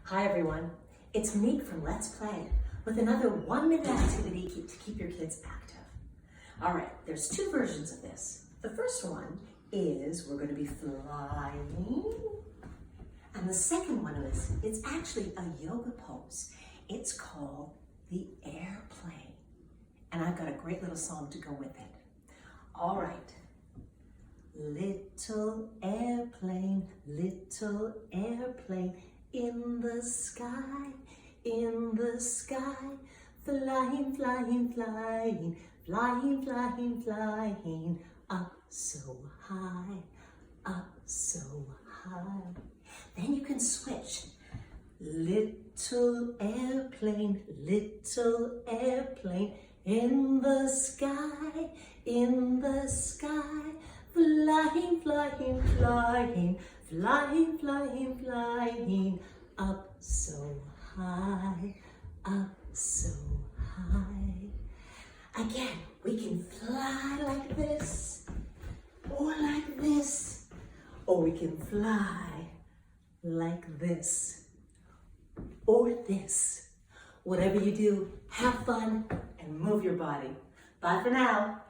Hi everyone, it's Meek from Let's Play with another 1-minute activity to keep your kids active. All right, there's two versions of this. The first one is we're going to be flying, and the second one is it's actually a yoga pose. It's called the airplane, and I've got a great little song to go with it. All right. Little airplane, in the sky, flying, flying, flying, flying, flying, flying, up so high, up so high. Then you can switch. Little airplane, in the sky, flying, flying, flying, flying, flying, flying, up so high, up so high. Again, we can fly like this, or like this, or we can fly like this, or this. Whatever you do, have fun and move your body. Bye for now.